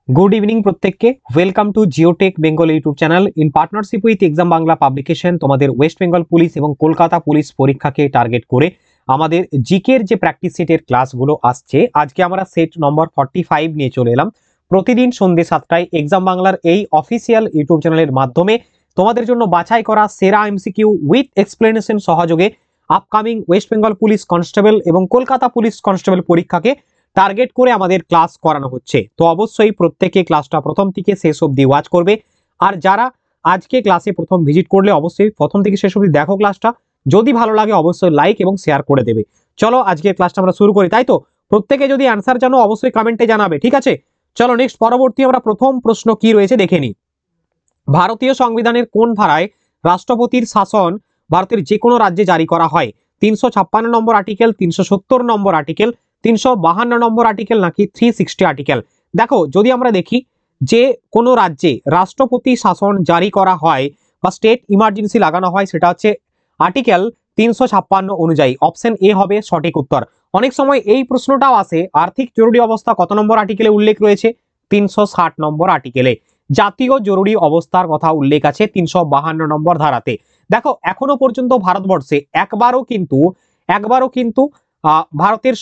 Good evening प्रत्येकके welcome to Geotech Bengal YouTube channel in partnership with exam Bangla publication তোমাদের West Bengal police এবং Kolkata police পরীক্ষাকে target করে আমাদের জিকের যে প্র্যাকটিস সেটের ক্লাসগুলো আসছে আজকে আমরা সেট নম্বর 45 নিয়ে চলে এলাম। প্রতিদিন সন্ধ্যে 7টায় এক্সাম বাংলার এই অফিসিয়াল ইউটিউব চ্যানেলের মাধ্যমে তোমাদের জন্য বাছাই করা সেরা এমসিকিউ উইথ এক্সপ্লেনেশন সহযোগে upcoming West Bengal police constable এবং কলকাতা পুলিশ কনস্টেবল পরীক্ষাকে টার্গেট করে আমাদের ক্লাস করানো হচ্ছে। তো অবশ্যই প্রত্যেকে ক্লাসটা প্রথম থেকে শেষ অবধি ওয়াচ করবে। আর যারা আজকে ক্লাসে প্রথম ভিজিট করলে অবশ্যই প্রথম থেকে শেষ অবধি দেখো ক্লাসটা, যদি ভালো লাগে অবশ্যই লাইক এবং শেয়ার করে দেবে। চলো আজকের ক্লাসটা আমরা শুরু করি, তাই তো? প্রত্যেকে যদি অ্যান্সার জানো অবশ্যই কমেন্টে জানাবে, ঠিক আছে? চলো নেক্সট পরবর্তী আমরা প্রথম প্রশ্ন কি রয়েছে দেখে নিই। ভারতীয় সংবিধানের কোন ধারায় রাষ্ট্রপতির শাসন ভারতের যে কোনো রাজ্যে জারি করা হয়? 356 নম্বর আর্টিকেল, 370 নম্বর আর্টিকেল, 352 নম্বর আর্টিকেল নাকি 360 আর্টিকেল? দেখো যদি আমরা দেখি যে কোনো রাজ্যে রাষ্ট্রপতি শাসন জারি করা হয় বা স্টেট ইমার্জেন্সি লাগানো হয় সেটা হচ্ছে আর্টিকেল 356 অনুযায়ী। অপশন এ হবে সঠিক উত্তর। অনেক সময় এই প্রশ্নটাও আসে, আর্থিক জরুরি অবস্থা কত নম্বর আর্টিকেলে উল্লেখ রয়েছে? 360 নম্বর আর্টিকেলে। জাতীয় জরুরি অবস্থার কথা উল্লেখ আছে 352 নম্বর ধারাতে। দেখো এখনো পর্যন্ত ভারতবর্ষে একবারও কিন্তু ভারতের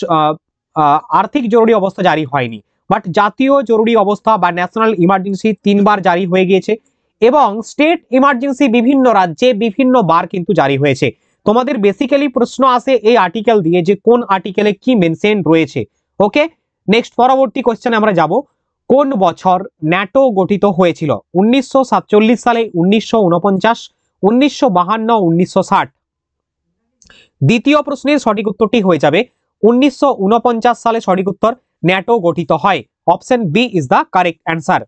আর্থিক জরুরি অবস্থা জারি হয়নি, বাট জাতীয় জরুরি অবস্থা বা ন্যাশনাল ইমার্জেন্সি 3 বার জারি হয়ে গিয়েছে এবং স্টেট ইমার্জেন্সি বিভিন্ন রাজ্যে বিভিন্ন বার কিন্তু জারি হয়েছে। তোমাদের বেসিক্যালি প্রশ্ন আসে এই আর্টিকেল দিয়ে যে কোন আর্টিকেলে কি মেনশন রয়েছে। ওকে, নেক্সট পরবর্তী কোশ্চেনে আমরা যাব। কোন বছর ন্যাটো গঠিত হয়েছিল? 1947 সালে, 1949, 1952, 1960? দ্বিতীয় প্রশ্নের সঠিক উত্তরটি হয়ে যাবে 1949 সালে সঠিক উত্তর, ন্যাটো গঠিত হয়। Option B is the correct answer.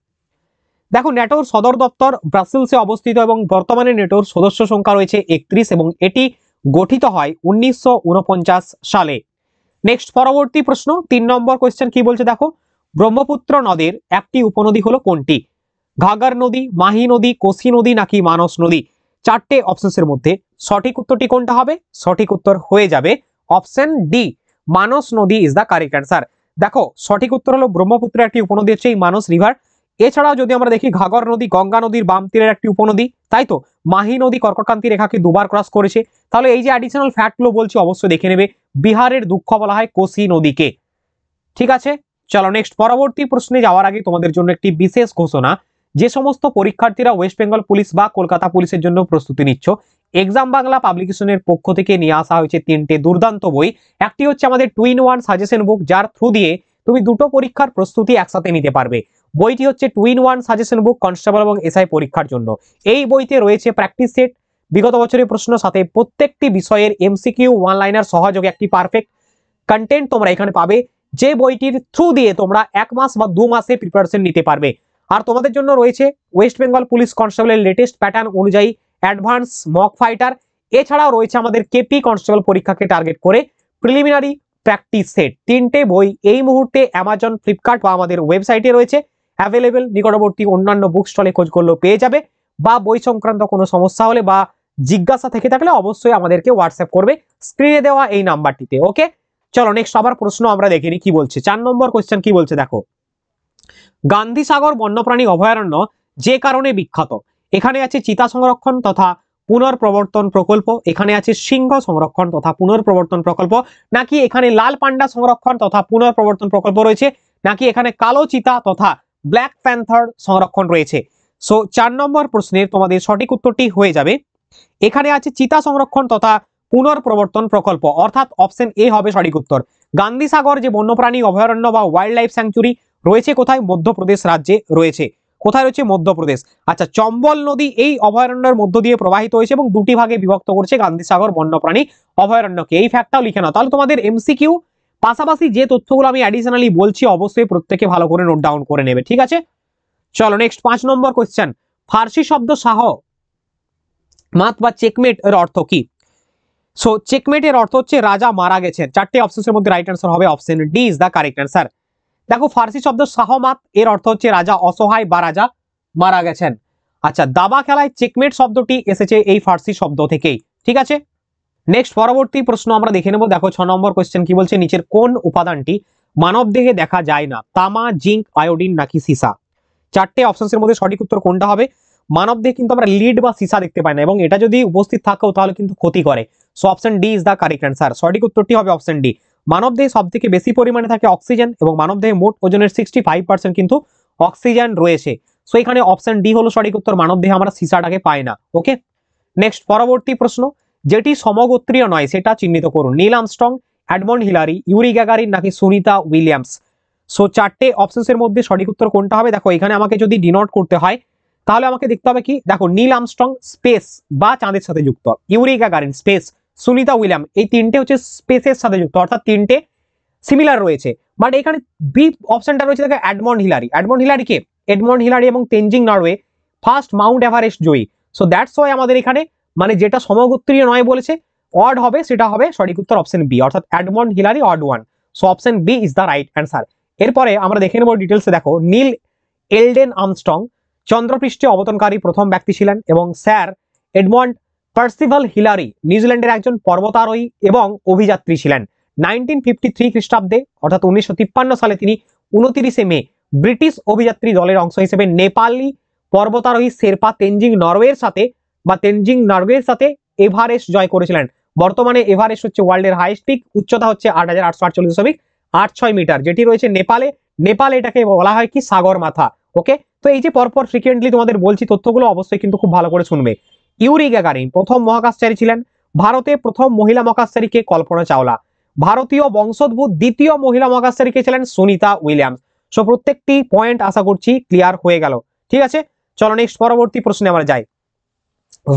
দেখো ন্যাটোর সদর দপ্তর ব্রাসেলসে অবস্থিত এবং বর্তমানে ন্যাটোর সদস্য সংখ্যা রয়েছে 31 এবং এটি গঠিত হয় 1949 সালে। নেক্সট পরবর্তী প্রশ্ন 3 নম্বর কোয়েশ্চেন কি বলছে দেখো। ব্রহ্মপুত্র নদের একটি উপনদী হলো কোনটি? ঘাগর নদী, মাহি নদী, কোসি নদী নাকি মানস নদী? চারটে অপশনসের মধ্যে সঠিক উত্তরটি কোনটা হবে? সঠিক উত্তর হয়ে যাবে অপশন ডি, মানস নদী ইজ দ্য কারেক্ট অ্যান্সার। দেখো সঠিক উত্তর হলো ব্রহ্মপুত্রের একটি উপনদী হচ্ছে এই মানস রিভার। এছাড়াও যদি আমরা দেখি ঘাগর নদী গঙ্গা নদীর বাম তীরের একটি উপনদী, তাই তো? মাহি নদী কর্কটক্রান্তি রেখাকে দুবার ক্রস করেছে। তাহলে এই যে অ্যাডিশনাল ফ্যাক্টগুলো বলছি অবশ্যই দেখে নেবে। বিহারের দুঃখ বলা হয় কোসি নদীকে, ঠিক আছে? চলো নেক্সট পরবর্তী প্রশ্নে যাওয়ার আগে তোমাদের জন্য একটি বিশেষ ঘোষণা। যে সমস্ত পরীক্ষার্থীরা ওয়েস্ট বেঙ্গল পুলিশ বা কলকাতা পুলিশের জন্য প্রস্তুতি নিচ্ছ, এক্সাম বাংলা পাবলিকেশনের পক্ষ থেকে নিয়ে আসা হয়েছে 3টে দুর্দান্ত বই। একটি হচ্ছে আমাদের 2-in-1 সাজেশন বুক, যার থ্রু দিয়ে তুমি দুটো পরীক্ষার প্রস্তুতি একসাথে নিতে পারবে। বইটি হচ্ছে 2-in-1 সাজেশন বুক কনস্টেবল এবং এসআই পরীক্ষার জন্য। এই বইতে রয়েছে প্র্যাকটিস সেট, বিগত বছরের প্রশ্ন, সাথে প্রত্যেকটি বিষয়ের এমসিকিউ ওয়ান লাইনার সহযোগে একটি পারফেক্ট কন্টেন্ট তোমরা এখানে পাবে, যে বইটির থ্রু দিয়ে তোমরা 1 মাস বা 2 মাসে প্রিপারেশন নিতে পারবে। আর তোমাদের জন্য রয়েছে ওয়েস্ট বেঙ্গল পুলিশ কনস্টেবলের লেটেস্ট প্যাটার্ন অনুযায়ী অ্যাডভান্স মক ফাইটার। এছাড়াও রয়েছে আমাদের কেপি কনস্টেবল পরীক্ষাকে টার্গেট করে প্রিলিমিনারি প্র্যাকটিস সেট। 3টে বই এই মুহূর্তে অ্যামাজন, ফ্লিপকার্ট বা আমাদের ওয়েবসাইটে রয়েছে অ্যাভেলেবেল। নিকটবর্তী অন্যান্য বুক স্টলে খোঁজ করলেও পেয়ে যাবে। বা বই সংক্রান্ত কোনো সমস্যা হলে বা জিজ্ঞাসা থেকে থাকলে অবশ্যই আমাদেরকে হোয়াটসঅ্যাপ করবে স্ক্রিনে দেওয়া এই নাম্বারটিতে। ওকে, চলো নেক্সট আবার প্রশ্ন আমরা দেখে নিই কি বলছে। 4 নম্বর কোয়েশ্চেন কি বলছে দেখো। গান্ধীসাগর বন্যপ্রাণী অভয়ারণ্য যে কারণে বিখ্যাত? এখানে আছে চিতা সংরক্ষণ তথা পুনর্প্রবর্তন প্রকল্প, এখানে আছে সিংহ সংরক্ষণ তথা পুনর্প্রবর্তন প্রকল্প, নাকি এখানে লাল পান্ডা সংরক্ষণ তথা পুনর্প্রবর্তন প্রকল্প রয়েছে, নাকি এখানে কালো চিতা তথা ব্ল্যাক প্যান্থার সংরক্ষণ রয়েছে? সো 4 নম্বর প্রশ্নের তোমাদের সঠিক উত্তরটি হয়ে যাবে এখানে আছে চিতা সংরক্ষণ তথা পুনর্প্রবর্তন প্রকল্প, অর্থাৎ অপশন এ হবে সঠিক উত্তর। গান্ধীসাগর যে বন্যপ্রাণী অভয়ারণ্য বা ওয়াইল্ড লাইফ স্যাংচুরি রয়েছে কোথায়? মধ্যপ্রদেশ রাজ্যে রয়েছে। কোথায় রয়েছে? মধ্যপ্রদেশ। আচ্ছা, চম্বল নদী এই অভয়ারণ্যের মধ্য দিয়ে প্রবাহিত হয়েছে এবং দুটি ভাগে বিভক্ত করছে গান্ধীসাগর বন্যপ্রাণী অভয়ারণ্যকে। এই ফ্যাক্টটাও লিখে নাও, তাহলে তোমাদের এমসিকিউ পাশাপাশি যে তথ্যগুলো আমি অ্যাডিশনালি বলছি অবশ্যই প্রত্যেকে ভালো করে নোট ডাউন করে নেবে, ঠিক আছে? চলো নেক্সট 5 নম্বর কোয়েশ্চেন। ফার্সি শব্দ শাহ মাত বা চেকমেট এর অর্থ কি? সো চেকমেট এর অর্থ হচ্ছে রাজা মারা গেছেন। 4টে অপশনের মধ্যে রাইট অ্যান্সার হবে option D is the correct answer. দেখো ফার্সি শব্দ শাহমাত এর অর্থ হচ্ছে রাজা অসহায় বা রাজা মারা গেছেন। আচ্ছা, দাবা খেলায় চেকমেট শব্দটি এসেছে এই ফার্সি শব্দ থেকেই, ঠিক আছে? নেক্সট পরবর্তী প্রশ্ন আমরা দেখে নেব। দেখো 6 নম্বর কোয়েশ্চেন কি বলছে। নিচের কোন উপাদানটি মানব দেহে দেখা যায় না? তামা, জিঙ্ক, আয়োডিন নাকি সীসা? চারটে অপশনসের মধ্যে সঠিক উত্তর কোনটা হবে? মানবদেহে কিন্তু আমরা লিড বা সীসা দেখতে পাই না, এবং এটা যদি উপস্থিত থাকেও তাহলে কিন্তু ক্ষতি করে। So option D is the correct answer. সঠিক উত্তরটি হবে অপশন ডি। মানবদেহে সব থেকে বেশি পরিমাণে থাকে অক্সিজেন, এবং মানবদেহে মোট ওজনের 65% কিন্তু অক্সিজেন রয়েছে। সো এখানে অপশন ডি হলো সঠিক উত্তর, মানবদেহে আমরা সীসাটাকে পাই না। ওকে, নেক্সট পরবর্তী প্রশ্ন, যেটি সমগোত্রীয় নয় সেটা চিহ্নিত করুন। Neil Armstrong, Edmund Hillary, Yuri Gagarin নাকি সুনিতা উইলিয়ামস। সো চারটে অপশনসের মধ্যে সঠিক উত্তর কোনটা হবে? দেখো এখানে আমাকে যদি ডিনোট করতে হয় তাহলে আমাকে দেখতে হবে কি, দেখো নীল আর্মস্ট্রং স্পেস বা চাঁদের সাথে যুক্ত, Yuri Gagarin space, Sunita William এই তিনটে হচ্ছে স্পেসের সাথে যুক্ত, অর্থাৎ তিনটে সিমিলার রয়েছে। বাট এখানে বি অপশনটা রয়েছে দেখো এডমন্ড হিলারি। এডমন্ড হিলারি কে? এডমন্ড হিলারি এবং Tenzing Norway first Mount Everest Joyee. So that's why আমাদের এখানে মানে যেটা সমগোত্রীয় নয় বলেছে অড হবে, সেটা হবে সঠিক উত্তর অপশন বি, অর্থাৎ Edmund Hillary odd one. So option B is the right answer. এরপরে আমরা দেখে নেব ডিটেলসে। দেখো নীল এলডেন আর্মস্ট্রং চন্দ্রপৃষ্ঠে অবতরণকারী প্রথম ব্যক্তি ছিলেন, এবং স্যার এডমন্ড পার্সিভাল হিলারি নিউজিল্যান্ডের একজন পর্বতারোহী এবং অভিযাত্রী ছিলেন। 1953 খ্রিস্টাব্দে অর্থাৎ 1953 সালে তিনি 29 মে ব্রিটিশ অভিযাত্রী দলের অংশ হিসেবে নেপালি পর্বতারোহী শেরপা তেনজিং নরওয়ের সাথে এভারেস্ট জয় করেছিলেন। বর্তমানে এভারেস্ট হচ্ছে ওয়ার্ল্ডের হাইয়েস্ট পিক, উচ্চতা হচ্ছে 8848.86 মিটার, যেটি রয়েছে নেপালে। নেপাল এটাকে বলা হয় কি সাগর মাথা। ওকে, তো এই যে পরপর ফ্রিকুয়েন্টলি তোমাদের বলছি তথ্যগুলো, অবশ্যই কিন্তু খুব ভালো করে শুনবে। ইউরি গ্যাগারিন প্রথম মহাকাশচারী ছিলেন। ভারতে প্রথম মহিলা মহাকাশচারী কে? কল্পনা চাওলা। ভারতীয় বংশোদ্ভূত দ্বিতীয় মহিলা মহাকাশচারী কে ছিলেন? সুনিতা উইলিয়ামস। সো প্রত্যেকটি পয়েন্ট আশা করছি ক্লিয়ার হয়ে গেল। ঠিক আছে, চলো নেক্সট পরবর্তী প্রশ্নে আমরা যাই।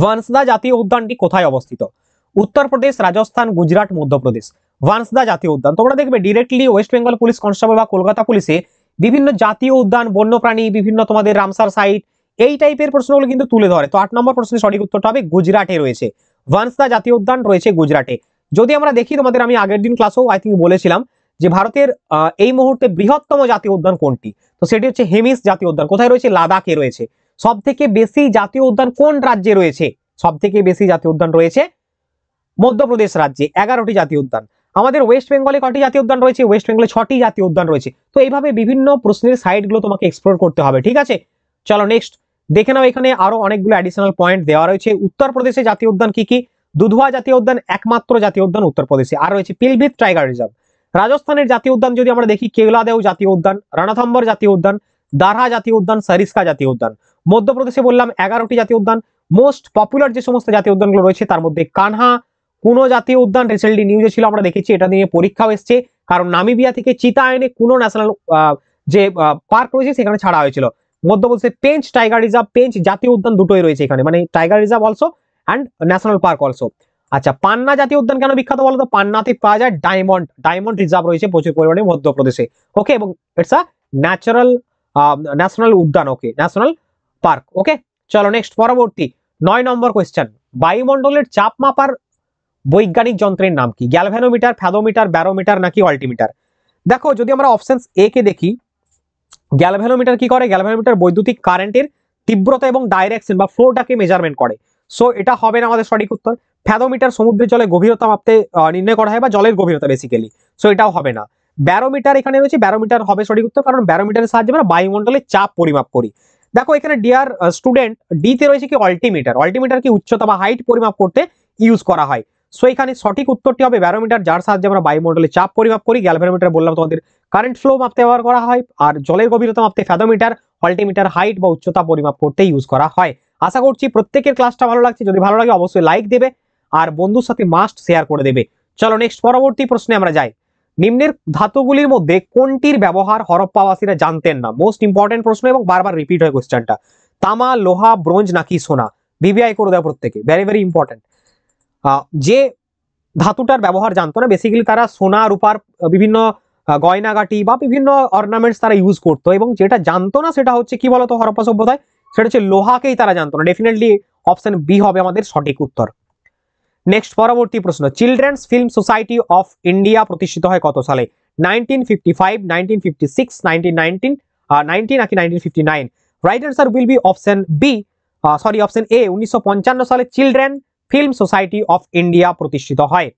ভান্সদা জাতীয় উদ্যানটি কোথায় অবস্থিত? উত্তরপ্রদেশ, রাজস্থান, গুজরাট, মধ্যপ্রদেশ। ভান্সদা জাতীয় উদ্যান তোমরা দেখবে directly West Bengal police constable বা কলকাতা পুলিশে বিভিন্ন জাতীয় উদ্যান, বন্যপ্রাণী, বিভিন্ন তোমাদের রামসার সাইট এই টাইপের প্রশ্নগুলো কিন্তু তুলে ধরে। তো 8 নম্বর প্রশ্নের সঠিক উত্তরটা হবে গুজরাটে রয়েছে, ভান্সদা জাতীয় উদ্যান রয়েছে গুজরাটে। যদি আমরা দেখি তোমাদের আমি আগের দিন ক্লাসেও আই থিঙ্ক বলেছিলাম যে ভারতের এই মুহূর্তে বৃহত্তম জাতীয় উদ্যান কোনটি, তো সেটি হচ্ছে হেমিস জাতীয় উদ্যান। কোথায় রয়েছে? লাদাখে রয়েছে। সব থেকে বেশি জাতীয় উদ্যান কোন রাজ্যে রয়েছে? সব থেকে বেশি জাতীয় উদ্যান রয়েছে মধ্যপ্রদেশ রাজ্যে, 11টি জাতীয় উদ্যান। আমাদের ওয়েস্ট বেঙ্গলে কটি জাতীয় উদ্যান রয়েছে? ওয়েস্ট বেঙ্গলে 6টি জাতীয় উদ্যান রয়েছে। তো এইভাবে বিভিন্ন প্রশ্নের সাইডগুলো তোমাকে এক্সপ্লোর করতে হবে। ঠিক আছে, চলো নেক্সট দেখে নাও। এখানে আরো অনেকগুলো অ্যাডিশনাল পয়েন্ট দেওয়া রয়েছে। উত্তরপ্রদেশে জাতীয় উদ্যান কি কি? দুধওয়া জাতীয় উদ্যান একমাত্র জাতীয় উদ্যান উত্তরপ্রদেশে, আর রয়েছে পিলভিত টাইগার রিজার্ভ। রাজস্থানের জাতীয় উদ্যান যদি আমরা দেখি কেওলাদেও জাতীয় উদ্যান, রণথম্বর জাতীয় উদ্যান, দারহা জাতীয় উদ্যান, সরিস্কা জাতীয় উদ্যান। মধ্যপ্রদেশে বললাম 11টি জাতীয় উদ্যান। মোস্ট পপুলার যে সমস্ত জাতীয় উদ্যানগুলো রয়েছে তার মধ্যে কানহা কুনো জাতীয় উদ্যান রিসেন্টলি নিউজে ছিল, আমরা দেখেছি, এটা নিয়ে পরীক্ষাও এসছে। কারণ নামিবিয়া থেকে চিতা আইনে কুনো ন্যাশনাল যে পার্ক রয়েছে সেখানে ছাড়া হয়েছিল। মধ্যপ্রদেশে পেঞ্চ টাইগার রিজার্ভ, পেঞ্চ জাতীয় উদ্যান দুটোই রয়েছে এখানে, মানে tiger reserve also and national park also. আচ্ছা, পান্না জাতীয় উদ্যান কেন বিখ্যাত বলতো? পান্নাতে পাওয়া যায় ডায়মন্ড রিজার্ভ রয়েছে প্রচুর পরিমাণে মধ্যপ্রদেশে। ওকে, এবং ইটস আ ন্যাশনাল উদ্যান, ওকে, ন্যাশনাল পার্ক। ওকে, চলো নেক্সট পরবর্তী 9 নম্বর কোয়েশ্চেন। বায়ুমণ্ডলের চাপ মাপার বৈজ্ঞানিক যন্ত্রের নাম কি? গ্যালভ্যানোমিটার, ফ্যাদোমিটার, ব্যারোমিটার নাকি অল্টিমিটার? দেখো যদি আমরা অপশন এ কে দেখি, গ্যালভ্যানোমিটার কি করে? গ্যালভ্যানোমিটার বৈদ্যুতিক কারেন্টের তীব্রতা এবং ডাইরেকশন বা ফ্লোটাকে মেজারমেন্ট করে। সো এটা হবে না আমাদের সঠিক উত্তর। ফ্যাদোমিটার সমুদ্রের জলে গভীরতা মাপতে নির্ণয় করা হয়, বা জলের গভীরতা বেসিক্যালি। সো এটাও হবে না। ব্যারোমিটার এখানে রয়েছে, ব্যারোমিটার হবে সঠিক উত্তর, কারণ ব্যারোমিটারের সাহায্যে আমরা বায়ুমণ্ডলের চাপ পরিমাপ করি। দেখো এখানে ডিয়ার স্টুডেন্ট ডি তে রয়েছে কি অল্টিমিটার। অল্টিমিটার কি উচ্চতা বা হাইট পরিমাপ করতে ইউজ করা হয়। সো এখানে সঠিক উত্তরটি হবে ব্যারোমিটার, যার সাহায্যে আমরা বায়ুমণ্ডলের চাপ পরিমাপ করি। গ্যালভ্যানোমিটার বললাম তোমাদের কারেন্ট ফ্লো মাপতে ব্যবহার করা হয়, আর জলের গভীরতা মাপতে ফ্যাদোমিটার, অল্টিমিটার হাইট বা উচ্চতা পরিমাপ করতে ইউজ করা হয়। আশা করছি প্রত্যেকের ক্লাসটা ভালো লাগছে। যদি ভালো লাগে অবশ্যই লাইক দেবে, আর বন্ধুর সাথে মাস্ট শেয়ার করে দেবে। চলো নেক্সট পরবর্তী প্রশ্নে আমরা যাই। নিম্নের ধাতুগুলির মধ্যে কোনটির ব্যবহার হরপ্পাবাসীরা জানতেন না? মোস্ট ইম্পর্টেন্ট প্রশ্ন এবং বারবার রিপিট হয় কোশ্চেনটা। তামা, লোহা, ব্রোঞ্জ নাকি সোনা? ভিভিআই করে দেয় প্রত্যেকে, ভেরি ভেরি ইম্পর্টেন্ট। যে ধাতুটার ব্যবহার জানতো না, বেসিক্যালি তারা সোনা রূপার বিভিন্ন গয়নাগাটি বা বিভিন্ন অর্নামেন্টস তারা ইউজ করতো, এবং যেটা জানতো না সেটা হচ্ছে কি বলতো হরপ্পা সভ্যতায়, সেটা হচ্ছে লোহাকেই তারা জানতো না। ডেফিনেটলি অপশন বি হবে আমাদের সঠিক উত্তর। নেক্সট পরবর্তী প্রশ্ন। Children's Film Society of India প্রতিষ্ঠিত হয় কত সালে? 1955, 1956, 1990 নাকি 1959? Right answer will be option B, option A. 1955 সালে Children Film Society of India প্রতিষ্ঠিত হয়।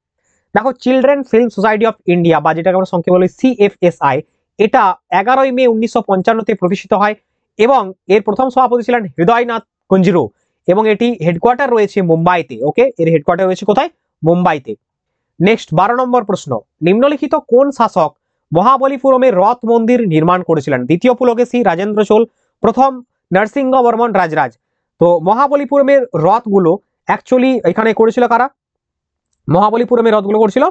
দেখো Children Film Society of India, বা যেটাকে আমরা সংক্ষেপে বলি CFSI, এটা 11 মে 1955 প্রতিষ্ঠিত হয়, এবং এর প্রথম সভাপতি ছিলেন হৃদয়নাথ কুঞ্জিরো এবং এটি হেডকোয়ার্টার রয়েছে মুম্বাইতে। ওকে, এর হেডকোয়ার্টার রয়েছে কোথায়? মুম্বাইতে। নেক্সট 12 নম্বর প্রশ্ন, নিম্নলিখিত কোন শাসক মহাবলীপুরমে রথ মন্দির নির্মাণ করেছিলেন? দ্বিতীয় পুলকেশী, রাজেন্দ্র চোল, প্রথম নরসিংহবর্মন রাজরাজ। তো মহাবলীপুরমের রথগুলো অ্যাকচুয়ালি এখানে করেছিল কারা? মহাবলীপুরমের রথগুলো করেছিল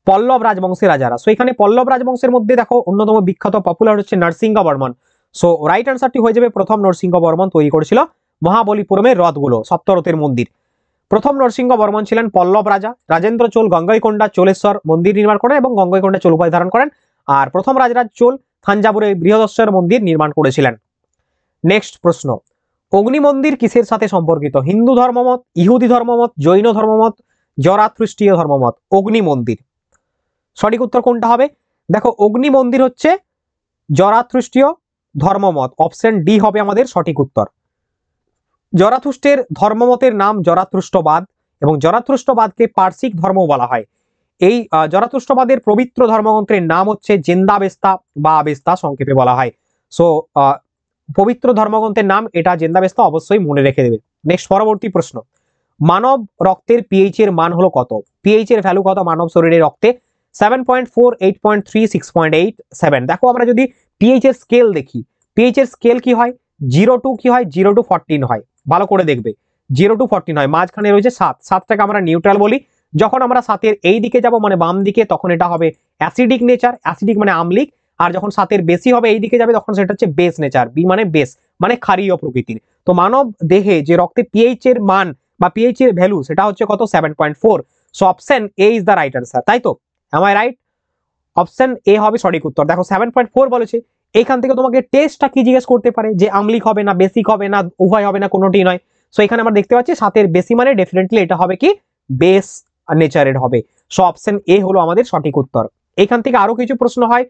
পল্লব রাজবংশের রাজারা। সো এখানে পল্লব রাজবংশের মধ্যে দেখো অন্যতম বিখ্যাত পপুলার হচ্ছে নরসিংহবর্মন। সো রাইট আনসারটি হয়ে যাবে প্রথম নরসিংহবর্মন তৈরি করেছিল মহাবলীপুরমের রথগুলো, সপ্তরথের মন্দির। প্রথম নরসিংহবর্মন ছিলেন পল্লব রাজা। রাজেন্দ্র চোল গঙ্গাইকোন্ডা চোলেশ্বর মন্দির নির্মাণ করেন এবং গঙ্গাইকোন্ডা চোল উপাধি ধারণ করেন। আর প্রথম রাজরাজ চোল থাঞ্জাভুরে বৃহদশ্বর মন্দির নির্মাণ করেছিলেন। নেক্সট প্রশ্ন, অগ্নি মন্দির কিসের সাথে সম্পর্কিত? হিন্দু ধর্মমত, ইহুদি ধর্মমত, জৈন ধর্মমত, জরাথ্রুষ্টীয় ধর্মমত। অগ্নি মন্দির সঠিক উত্তর কোনটা হবে? দেখো অগ্নি মন্দির হচ্ছে জরাথ্রুষ্টীয় ধর্মমত, অপশন ডি হবে আমাদের সঠিক উত্তর। জরাথুস্টের ধর্মমতের নাম জরাথ্রুষ্টবাদ এবং জরাথ্রুষ্টবাদকে পার্সিক ধর্ম বলা হয়। এই জরাথুস্টবাদের পবিত্র ধর্মগ্রন্থের নাম হচ্ছে জেন্দাবেস্তা বা আবেস্তা সংক্ষেপে বলা হয়। সো পবিত্র ধর্মগ্রন্থের নাম এটা জেন্দাবেস্তা, অবশ্যই মনে রেখে দেবে। নেক্সট পরবর্তী প্রশ্ন, মানব রক্তের পিএইচ এর মান হলো কত? পিএইচ এর ভ্যালু কত মানব শরীরের রক্তে? 7.4, 8.3, 6.8, 7। দেখো আমরা যদি পিএইচ এর স্কেল দেখি, পিএইচ এর স্কেল কি হয়? 0 টু কি হয়? 0 টু 14 হয়। ভালো করে দেখবে 0 টু 14 হয়, মাঝখানে রয়েছে 7। 7টাকে আমরা নিউট্রাল বলি। যখন আমরা 7-এর এই দিকে যাব মানে বাম দিকে, তখন এটা হবে অ্যাসিডিক নেচার, অ্যাসিডিক মানে আম্লিক। আর যখন 7-এর বেশি হবে এই দিকে যাবে তখন সেটা হচ্ছে বেস নেচার, বি মানে বেস মানে ক্ষারীয় প্রকৃতির। তো মানব দেহে যে রক্তে পিএইচ এর মান বা পিএইচ এর ভ্যালু সেটা হচ্ছে কত? 7.4। So option A is the right answer, তাই তো? Am I right? Option A হবে সঠিক উত্তর। দেখো 7.4 বলেছে, এইখান থেকে তোমাকে টেস্টটা কি জিজ্ঞেস করতে পারে যে আম্লিক হবে না বেসিক হবে না উভয় হবে না কোনোটি নয়। সো এখানে আমরা দেখতে পাচ্ছি 7-এর বেশি মানে ডেফিনেটলি এটা হবে কি বেস নেচারের হবে। সো অপশন এ হলো আমাদের সঠিক উত্তর। এখান থেকে আরো কিছু প্রশ্ন হয়,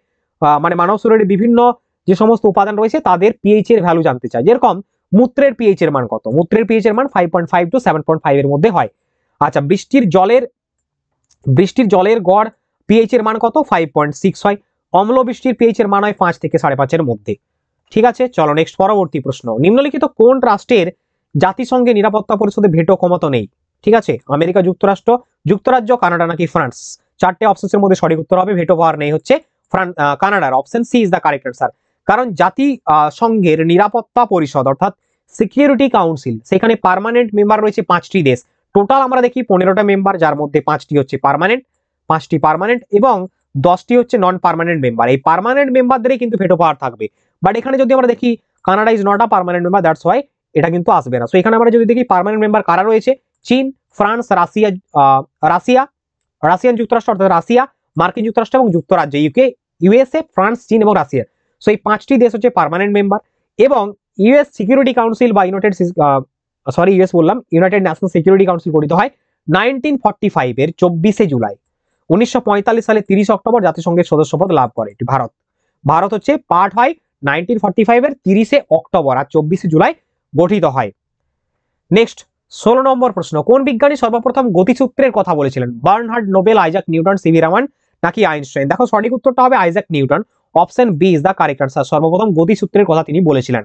মানে মানব শরীরে বিভিন্ন যে সমস্ত উপাদান রয়েছে তাদের পিএইচ এর ভ্যালু জানতে চায়। যেরকম মূত্রের পিএইচ এর মান কত? মূত্রের পিএইচ এর মান 5.5 টু 7.5 এর মধ্যে হয়। আচ্ছা, বৃষ্টির জলের গড় পিএইচ এর মান কত? 5.6 হয়। অম্ল বৃষ্টির পিএইচ এর মান হয় 5 থেকে 5.5 এর মধ্যে। ঠিক আছে, চলো নেক্সট পরবর্তী প্রশ্ন, নিম্নলিখিত কোন রাষ্ট্রের জাতিসংঘে নিরাপত্তা পরিষদে ভেটো ক্ষমতা নেই? ঠিক আছে, আমেরিকা যুক্তরাষ্ট্র, যুক্তরাজ্য, কানাডা নাকি ফ্রান্স? চারটে অপশনের মধ্যে সঠিক উত্তর হবে ভেটো পাওয়ার নেই হচ্ছে কানাডার। Option C is the correct answer. কারণ জাতিসংঘের নিরাপত্তা পরিষদ অর্থাৎ সিকিউরিটি কাউন্সিল, সেখানে পার্মানেন্ট মেম্বার রয়েছে 5টি দেশ। টোটাল আমরা দেখি 15টা মেম্বার, যার মধ্যে 5টি হচ্ছে পার্মানেন্ট, 5টি পার্মানেন্ট এবং 10টি হচ্ছে নন পার্মানেন্ট মেম্বার। এই পার্মানেন্ট মেম্বারদেরই কিন্তু ভেটো পাওয়ার থাকবে। বাট এখানে যদি আমরা দেখি Canada is not a permanent member, that's why এটা কিন্তু আসবে না। সো এখানে আমরা যদি দেখি পার্মানেন্ট মেম্বার কারা রয়েছে, চীন, ফ্রান্স, রাশিয়ান যুক্তরাষ্ট্র অর্থাৎ রাশিয়া, মার্কিন যুক্তরাষ্ট্র এবং যুক্তরাজ্য, ইউএসএ, ফ্রান্স, চীন এবং রাশিয়া। সো এই 5টি দেশ হচ্ছে পার্মানেন্ট মেম্বার। এবং ইউএস সিকিউরিটি কাউন্সিল বা ইউনাইটেড ন্যাশনাল সিকিউরিটি কাউন্সিল গঠিত হয় 1945 এর 24শে জুলাই। 1945 সালে 30 অক্টোবর জাতিসংঘের সদস্যপদ লাভ করে এটি ভারত হচ্ছে পার্ট হয় 1945 এর 30শে অক্টোবর আর 24শে জুলাই গঠিত হয়। নেক্সট 16 নম্বর প্রশ্ন, কোন বিজ্ঞানী সর্বপ্রথম গতিসূত্রের কথা বলেছিলেন? Bernhard, Nobel, Isaac Newton, CV Raman নাকি আইনস্টাইন? দেখো সঠিক উত্তরটা হবে Isaac Newton. Option B is the correct answer. সর্বপ্রথম গতিসূত্রের কথা তিনি বলেছিলেন।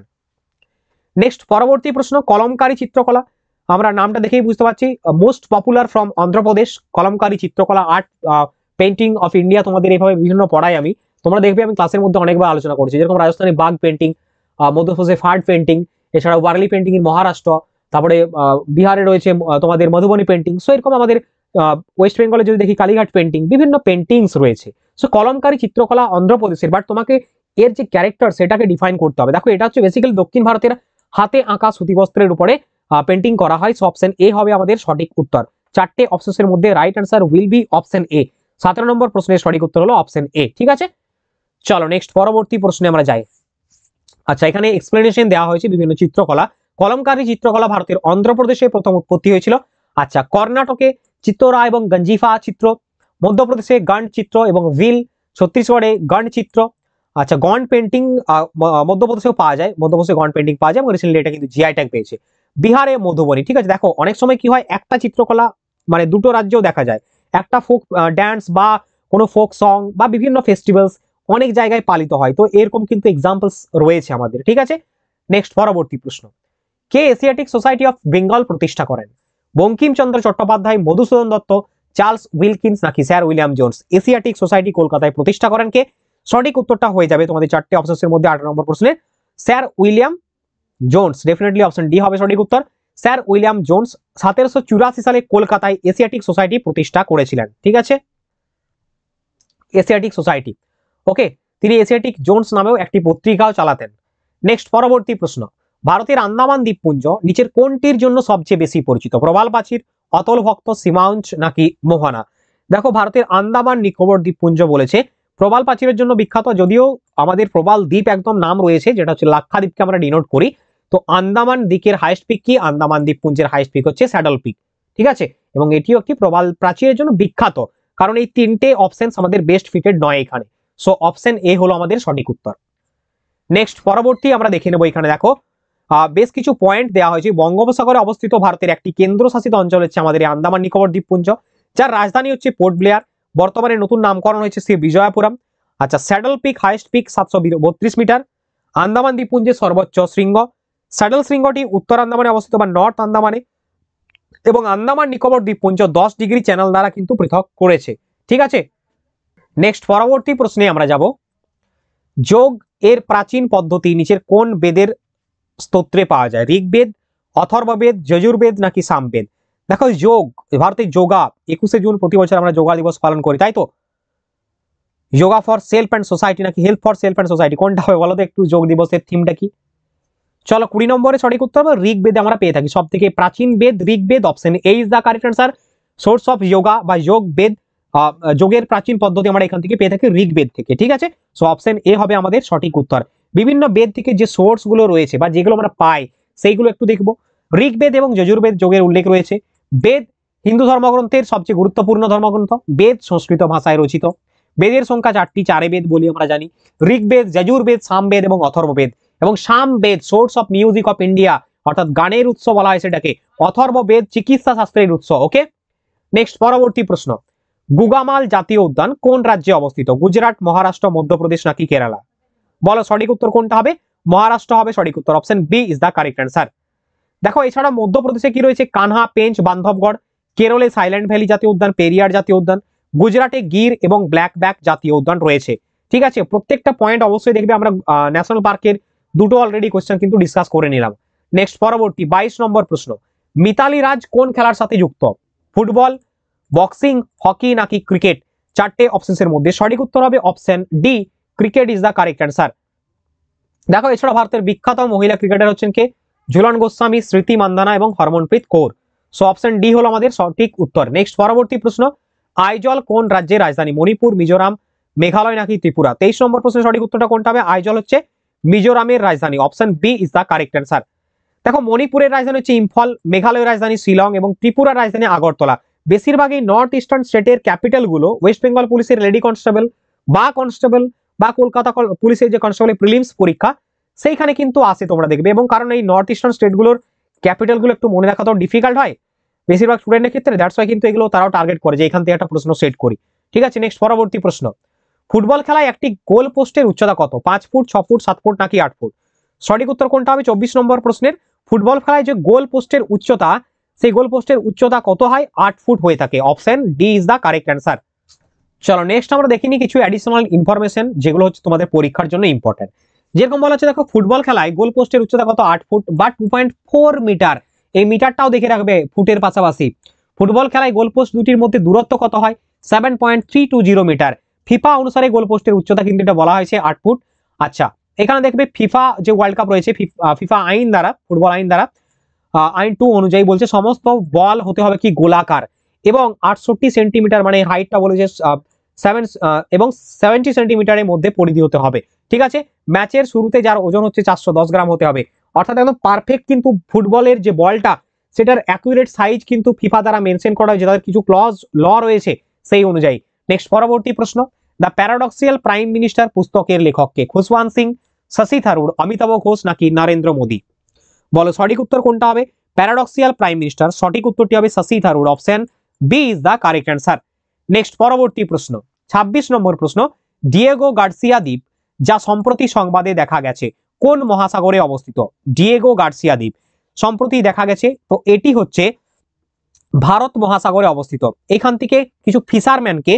নেক্সট পরবর্তী প্রশ্ন, কলমকারী চিত্রকলা। আমরা নামটা দেখেই বুঝতে পারছি, most popular from Andhra Pradesh. Kalamkari চিত্রকলা আর্ট পেন্টিং অফ ইন্ডিয়া, তোমাদের এইভাবে বিভিন্ন পড়াই আমি, তোমরা দেখবে আমি ক্লাসের মধ্যে অনেকবার আলোচনা করছি। যেরকম রাজস্থানী বাঘ পেন্টিং, মধ্যপ্রদেশে ফার্ড পেন্টিং, এছাড়াও ওয়ার্লি পেন্টিং ইন মহারাষ্ট্র, তারপরে বিহারে রয়েছে তোমাদের মধুবনী পেন্টিং। সো এরকম আমাদের ওয়েস্ট বেঙ্গলে যদি দেখি কালীঘাট পেন্টিং, বিভিন্ন পেন্টিংস রয়েছে। সো কলমকারী চিত্রকলা অন্ধ্রপ্রদেশের, বাট তোমাকে এর যে ক্যারেক্টার সেটাকে ডিফাইন করতে হবে। দেখো এটা হচ্ছে বেসিক্যালি দক্ষিণ ভারতের হাতে আঁকা সুতিবস্ত্রের উপরে পেন্টিং করা হয়। সো অপশন এ হবে আমাদের সঠিক উত্তর। চারটে অপশনের মধ্যে right answer will be option এ। 17 নম্বর প্রশ্নের সঠিক উত্তর হলো অপশন এ। ঠিক আছে, চলো নেক্সট পরবর্তী প্রশ্নে আমরা যাই। আচ্ছা, এখানে এক্সপ্লেনেশন দেওয়া হয়েছে বিভিন্ন চিত্রকলা। কলমকারী চিত্রকলা ভারতের অন্ধ্রপ্রদেশে প্রথম উৎপত্তি হয়েছিল। আচ্ছা, কর্ণাটকে চিত্তরা এবং গঞ্জিফা চিত্র, মধ্যপ্রদেশে গন্ড চিত্র এবং ভিল, ছত্তিশগড়ে গন্ড চিত্র। আচ্ছা, গন্ড পেন্টিং মধ্যপ্রদেশেও পাওয়া যায়, মধ্যপ্রদেশে গন্ড পেন্টিং পাওয়া যায় এবং রিসেন্টলি এটা কিন্তু জিআই ট্যাগ পেয়েছে। বিহারে মধুবনী। ঠিক আছে, দেখো অনেক সময় কি হয়, একটা চিত্রকলা মানে দুটো রাজ্যেও দেখা যায়। একটা ফোক ড্যান্স বা কোনো ফোক সং বা বিভিন্ন ফেস্টিভ্যালস অনেক জায়গায় পালিত হয়। তো এরকম কিন্তু এক্সাম্পলস রয়েছে আমাদের, ঠিক আছে। নেক্সট পরবর্তী প্রশ্ন, কে এশিয়াটিক সোসাইটি অফ বেঙ্গল প্রতিষ্ঠা করেন? বঙ্কিমচন্দ্র চট্টোপাধ্যায়, মধুসূদন দত্ত, চার্লস উইলকিন্স নাকি sir William Jones? Asiatic society কলকাতায় প্রতিষ্ঠা করেন কে? সঠিক উত্তরটা হয়ে যাবে তোমাদের চারটে অপশনের মধ্যে 8 নম্বর প্রশ্নে sir William Jones. Definitely option D হবে সঠিক উত্তর। স্যার উইলিয়াম জোন্স 1784 সালে কলকাতায় এশিয়াটিক সোসাইটি প্রতিষ্ঠা করেছিলেন, ঠিক আছে। এশিয়াটিক সোসাইটি, ওকে। তিনি এশিয়াটিক জোন্স নামেও একটি পত্রিকাও চালাতেন। নেক্সট পরবর্তী প্রশ্ন, ভারতের আন্দামান দ্বীপপুঞ্জ নিচের কোনটির জন্য সবচেয়ে বেশি পরিচিত? প্রবাল প্রাচীর, অতল ভক্ত, সীমাঞ্চ নাকি মোহনা? দেখো, ভারতের আন্দামান নিকোবর দ্বীপপুঞ্জ বলেছে প্রবাল প্রাচীরের জন্য বিখ্যাত, যদিও আমাদের প্রবাল দ্বীপ একদম নাম রয়েছে যেটা হচ্ছে লাক্ষাদ্বীপকে আমরা ডিনোট করি। তো আন্দামান দ্বীপের হাইস্ট পিক কি? আন্দামান দ্বীপপুঞ্জের হাইস্ট পিক হচ্ছে স্যাডল পিক, ঠিক আছে। এবং এটিও একটি প্রবাল প্রাচীরের জন্য বিখ্যাত, কারণ এই তিনটে অপশন আমাদের বেস্ট ফিটেড নয় এখানে। সো অপশন এ হলো আমাদের সঠিক উত্তর। নেক্সট পরবর্তী আমরা দেখে নেব। এখানে দেখো বেশ কিছু পয়েন্ট দেওয়া হয়েছে। বঙ্গোপসাগরে অবস্থিত ভারতের একটি কেন্দ্রশাসিত অঞ্চল হচ্ছে আমাদের এই আন্দামান নিকোবর দ্বীপপুঞ্জ, যার রাজধানী হচ্ছে পোর্ট ব্লেয়ার। বর্তমানে নতুন নামকরণ হয়েছে শ্রী বিজয়াপুরম। আচ্ছা, স্যাডল পিক হাইস্ট পিক 732 মিটার। আন্দামান দ্বীপপুঞ্জের সর্বোচ্চ শৃঙ্গ। স্যাডল শৃঙ্গটি উত্তর আন্দামানে অবস্থিত বা নর্থ আন্দামানে, এবং আন্দামান নিকোবর দ্বীপপুঞ্জ 10 ডিগ্রি চ্যানেল দ্বারা কিন্তু পৃথক করেছে, ঠিক আছে। নেক্সট পরবর্তী প্রশ্নে আমরা যাব, যোগ এর প্রাচীন পদ্ধতি নিচের কোন বেদের স্তোত্রে পাওয়া যায়? ঋগ্বেদ, অথর্ববেদ, যজুর্বেদ নাকি সামবেদ? দেখো, যোগ, ভারতের যোগা 21শে জুন প্রতি বছর আমরা যোগা দিবস পালন করি, তাই তো। Yoga for self and society নাকি help for self and society, কোনটা হবে বলো তো একটু? যোগ দিবসের থিমটা কি? চলো 20 নম্বরে সঠিক উত্তর হবে ঋগ্বেদে আমরা পেয়ে থাকি। সব থেকে প্রাচীন বেদ Rigveda, option A is the correct answer. Source of yoga বা যোগ বেদ, যোগের প্রাচীন পদ্ধতি আমরা এখান থেকে পেয়ে থাকি ঋগ্বেদ থেকে, ঠিক আছে। সো অপশন এ হবে আমাদের সঠিক উত্তর। বিভিন্ন বেদ থেকে যে সোর্স গুলো রয়েছে বা যেগুলো আমরা পাই সেইগুলো একটু দেখবো। ঋগ্বেদ এবং যজুর্বেদ যোগের উল্লেখ রয়েছে। বেদ হিন্দু ধর্মগ্রন্থের সবচেয়ে গুরুত্বপূর্ণ ধর্মগ্রন্থ। বেদ সংস্কৃত ভাষায় রচিত। বেদের সংখ্যা 4টি, 4 বেদ বলি আমরা জানি। ঋগ্বেদ, যজুর্বেদ, সামবেদ এবং অথর্ববেদ। এবং Samaveda source of music of India, অর্থাৎ গানের উৎস বলা হয় সেটাকে। অথর্ববেদ চিকিৎসা শাস্ত্রের উৎস, ওকে। নেক্সট পরবর্তী প্রশ্ন, গুগামাল জাতীয় উদ্যান কোন রাজ্যে অবস্থিত? গুজরাট, মহারাষ্ট্র, মধ্যপ্রদেশ নাকি কেরালা? বলো সঠিক উত্তর কোনটা হবে? মহারাষ্ট্র হবে সঠিক উত্তর। Option B is the correct answer. দেখো, এছাড়া মধ্যপ্রদেশে কি রয়েছে? কানহা, পেঞ্চ, বান্ধবগড়। কেরলে সাইল্যান্ড ভ্যালি জাতীয় উদ্যান, পেরিয়ার জাতীয় উদ্যান। গুজরাটে গির এবং ব্ল্যাক ব্যাক জাতীয় উদ্যান রয়েছে, ঠিক আছে। প্রত্যেকটা পয়েন্ট অবশ্যই দেখবে আমরা ন্যাশনাল পার্কের দুটো অলরেডি কোশ্চেন কিন্তু ডিসকাস করে নিলাম। নেক্সট পরবর্তী 22 নম্বর প্রশ্ন, মিতালি রাজ কোন খেলার সাথে যুক্ত? ফুটবল, বক্সিং, হকি নাকি ক্রিকেট? চারটে অপশনের মধ্যে সঠিক উত্তর হবে option D, cricket is the correct answer. দেখো, এছাড়া ভারতের বিখ্যাত মহিলা ক্রিকেটার হচ্ছেন কে? ঝুলন গোস্বামী, স্মৃতি মান্দানা এবং Harmanpreet Kaur. So option D হলো আমাদের সঠিক উত্তর। নেক্সট পরবর্তী প্রশ্ন, আইজল কোন রাজ্যের রাজধানী? মণিপুর, মিজোরাম, মেঘালয় নাকি ত্রিপুরা? 23 নম্বর প্রশ্নের সঠিক উত্তরটা কোনটা হবে? আইজল হচ্ছে মিজোরামের রাজধানী। Option B is the correct answer. দেখো, মণিপুরের রাজধানী হচ্ছে ইম্ফল, মেঘালয়ের রাজধানী শিলং এবং ত্রিপুরার রাজধানী আগরতলা। বেশিরভাগই নর্থ ইস্টার্ন স্টেটের ক্যাপিটাল গুলো ওয়েস্ট বেঙ্গল পুলিশের লেডি কনস্টেবল বা কলকাতা পুলিশের যে কনস্টেবলের প্রিলিমস পরীক্ষা সেইখানে কিন্তু আসে, তোমরা দেখবে। এবং কারণ এই নর্থ ইস্টার্ন স্টেটগুলোর ক্যাপিটাল গুলো একটু মনে রাখা তো ডিফিকাল্ট হয় বেশিরভাগ স্টুডেন্টের ক্ষেত্রে, দ্যাটস ওয়াই কিন্তু এগুলো তারাও টার্গেট করে যে এখান থেকে একটা প্রশ্ন সেট করি, ঠিক আছে। নেক্সট পরবর্তী প্রশ্ন, ফুটবল খেলায় একটি গোল পোস্টের উচ্চতা কত? 5 ফুট, 6 ফুট, 7 ফুট নাকি 8 ফুট? সঠিক উত্তর কোনটা হবে? 24 নম্বর প্রশ্নের, ফুটবল খেলায় যে গোল পোস্টের উচ্চতা, সেই গোল পোস্টের উচ্চতা কত হয়? 8 ফুট হয়ে থাকে। Option D is the correct answer. চলো নেক্সট আমরা দেখিনি কিছু অ্যাডিশনাল ইনফরমেশন যেগুলো হচ্ছে তোমাদের পরীক্ষার জন্য ইম্পর্টেন্ট। যেরকম বলা হচ্ছে, দেখো, ফুটবল খেলায় গোল পোস্টের উচ্চতা কত? 8 ফুট বা 2.4 মিটার। এই মিটারটাও দেখে রাখবে ফুটের পাশাপাশি। ফুটবল খেলায় গোল পোস্ট দুটির মধ্যে দূরত্ব কত হয়? 7.320 মিটার। ফিফা অনুসারে গোল পোস্টের উচ্চতা কিন্তু এটা বলা হয়েছে 8 ফুট। আচ্ছা, এখানে দেখবে ফিফা যে ওয়ার্ল্ড কাপ রয়েছে, ফিফা আইন দ্বারা, ফুটবল আইন দ্বারা আইন 2 অনুযায়ী বলছে সমস্ত বল হতে হবে কি গোলাকার এবং 68 সেন্টিমিটার, মানে হাইটটা বলেছে 7 এবং 70 সেন্টিমিটারের মধ্যে পরিধি হতে হবে, ঠিক আছে। ম্যাচের শুরুতে যার ওজন হচ্ছে 410 গ্রাম হতে হবে, অর্থাৎ একদম পারফেক্ট কিন্তু ফুটবলের যে বলটা সেটার অ্যাকুরেট সাইজ কিন্তু ফিফা দ্বারা মেনশন করা হয়েছে, তাদের কিছু ক্লজ ল রয়েছে সেই অনুযায়ী। নেক্সট পরবর্তী প্রশ্ন, দ্য প্যারাডক্সিয়াল প্রাইম মিনিস্টার পুস্তকের লেখককে? খুশওয়ান্ত সিং, শশী থারুর, অমিতাভ ঘোষ নাকি নরেন্দ্র মোদী? বলো সঠিক উত্তর কোনটা হবে? প্যারাডক্সিয়াল প্রাইম মিনিস্টার, সঠিক উত্তরটি হবে Shashi Tharoor. Option B is the correct answer. Next পরবর্তী প্রশ্ন 26 নম্বর প্রশ্ন, ডিয়েগো গার্সিয়া দ্বীপ যা সম্প্রতি সংবাদে দেখা গেছে কোন মহাসাগরে অবস্থিত? ডিয়েগো গার্সিয়া দ্বীপ সম্প্রতি দেখা গেছে, তো এটি হচ্ছে ভারত মহাসাগরে অবস্থিত। এখান থেকে কিছু ফিশারম্যানকে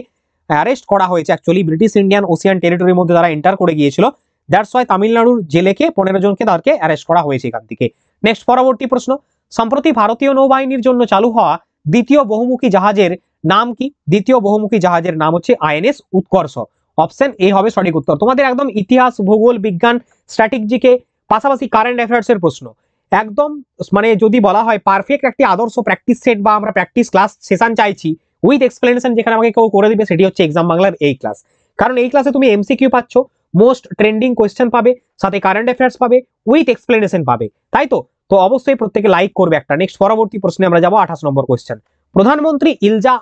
অ্যারেস্ট করা হয়েছে, অ্যাকচুয়ালি ব্রিটিশ ইন্ডিয়ান ওশিয়ান টেরিটরির মধ্যে তারা এন্টার করে গিয়েছিল, দ্যাটস ওয়াই তামিলনাড়ুর জেলেকে 15 জনকে তাদেরকে অ্যারেস্ট করা হয়েছে এখান থেকে। নেক্সট পরবর্তী প্রশ্ন, সম্প্রতি ভারতীয় নৌবাহিনীর জন্য চালু হওয়া দ্বিতীয় বহুমুখী জাহাজের নাম কি? দ্বিতীয় বহুমুখী জাহাজের নাম হচ্ছে আইএনএস উৎকর্ষ। অপশন এ হবে সঠিক উত্তর। তোমাদের একদম ইতিহাস, ভূগোল, বিজ্ঞান, স্ট্র্যাটেজিকে পাশাপাশি কারেন্ট অ্যাফেয়ার্স এর প্রশ্ন একদম, মানে যদি বলা হয় পারফেক্ট একটি আদর্শ প্র্যাকটিস সেট বা আমরা প্র্যাকটিস ক্লাস সেশন চাইছি উইথ এক্সপ্লেনেশন, যেখানে আমাকে কেউ করে দিবে, সেটি হচ্ছে এক্সাম বাংলার এই ক্লাস। কারণ এই ক্লাসে তুমি এমসিকিউ পাচ্ছ, মোস্ট ট্রেন্ডিং কোয়েশ্চেন পাবে, সাথে কারেন্ট অ্যাফেয়ার্স পাবে, উইথ এক্সপ্লেনেশন পাবে, তাই তো? তো অবশ্যই প্রত্যেকে লাইক করবে একটা। নেক্সট পরবর্তী প্রশ্নে আমরা যাবো 28 নম্বর কোয়েশ্চেন। প্রধানমন্ত্রী ইলজা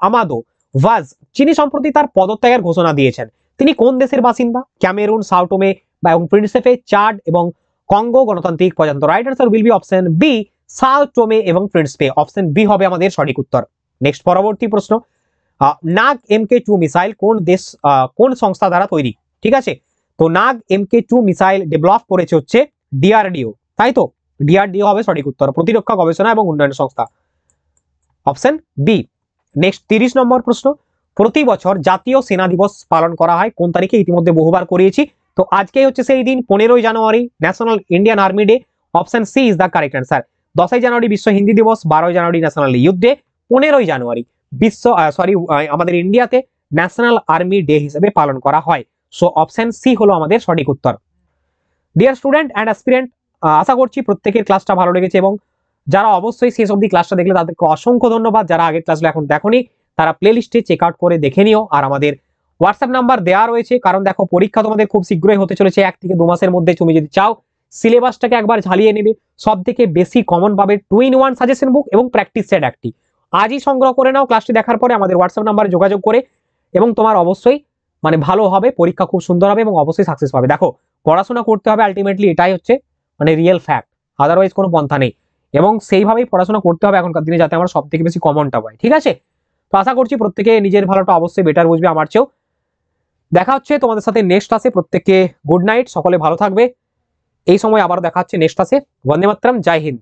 আমাদো ওয়াজ যিনি সম্প্রতি তার পদত্যাগের ঘোষণা দিয়েছেন, তিনি কোন দেশের বাসিন্দা? ক্যামেরুন, সাও টোমে বা প্রিন্সিপে, চাড এবং কঙ্গো গণতান্ত্রিক প্রজাতন্ত্র। Right answer will be option B, Sao Tome এবং প্রিন্সিপে। অপশন বি হবে আমাদের সঠিক উত্তর। নেক্সট পরবর্তী প্রশ্ন, নাগ MK2 মিসাইল কোন দেশ কোন সংস্থা দ্বারা তৈরি? ঠিক আছে, তো নাগ MK2 মিসাইল ডেভেলপ করেছে হচ্ছে ডিআরডিও, তাই তো? ডিআরডিও হবে সঠিক উত্তর, প্রতিরক্ষা গবেষণা এবং উন্নয়ন সংস্থা। Option B. নেক্সট 30 নম্বর প্রশ্ন, প্রতি বছর জাতীয় সেনা দিবস পালন করা হয় কোন তারিখে? ইতিমধ্যে বহুবার করিয়েছি, তো আজকে হচ্ছে সেই দিন, 15ই জানুয়ারি, national Indian army day. Option C is the correct answer. 10ই জানুয়ারি বিশ্ব হিন্দি দিবস, 12ই জানুয়ারি ন্যাশনাল ইউথ ডে, 15ই জানুয়ারি বিশ্ব আমাদের ইন্ডিয়াতে ন্যাশনাল আর্মি ডে হিসেবে পালন করা হয়। সো অপশন সি হলো আমাদের সঠিক উত্তর। ডিয়ার স্টুডেন্ট অ্যান্ড অ্যাসপিরেন্ট, আশা করছি প্রত্যেকের ক্লাসটা ভালো লেগেছে, এবং যারা অবশ্যই শেষ অবধি ক্লাসটা দেখলে তাদেরকে অসংখ্য ধন্যবাদ। যারা আগের ক্লাসগুলো এখন দেখোনি তারা প্লে লিস্টে চেক আউট করে দেখে নিও, আর আমাদের হোয়াটসঅ্যাপ নাম্বার দেওয়া রয়েছে, কারণ দেখো পরীক্ষা তোমাদের খুব শীঘ্রই হতে চলেছে, 1 থেকে 2 মাসের মধ্যে। তুমি যদি চাও সিলেবাসটাকে একবার ঝালিয়ে নেবে, সব থেকে বেশি কমন পাবে 2-in-1 সাজেশন বুক এবং প্র্যাকটিস সেট একটি। আজই সংগ্রহ করে নাও ক্লাসটি দেখার পরে আমাদের হোয়াটসঅ্যাপ নাম্বারে যোগাযোগ করে, এবং তোমার অবশ্যই মানে ভালো হবে, পরীক্ষা খুব সুন্দর হবে এবং অবশ্যই সাকসেস পাবে। দেখো পড়াশোনা করতে হবে আলটিমেটলি, এটাই হচ্ছে মানে রিয়েল ফ্যাক্ট, আদারওয়াইজ কোনো পন্থা নেই, এবং সেইভাবেই পড়াশোনা করতে হবে এখনকার দিনে, যাতে আমরা সব থেকে বেশি কমনটা পাই। ঠিক আছে, তো আশা করছি প্রত্যেকে নিজের ভালোটা অবশ্যই বেটার বুঝবে আমার চেয়েও। দেখা হচ্ছে তোমাদের সাথে নেক্সট ক্লাসে, প্রত্যেককে গুড নাইট, সকলে ভালো থাকবে। এই সময় আবার দেখা হচ্ছে নেক্সট ক্লাসে। বন্দে মাতরম, জয় হিন্দ।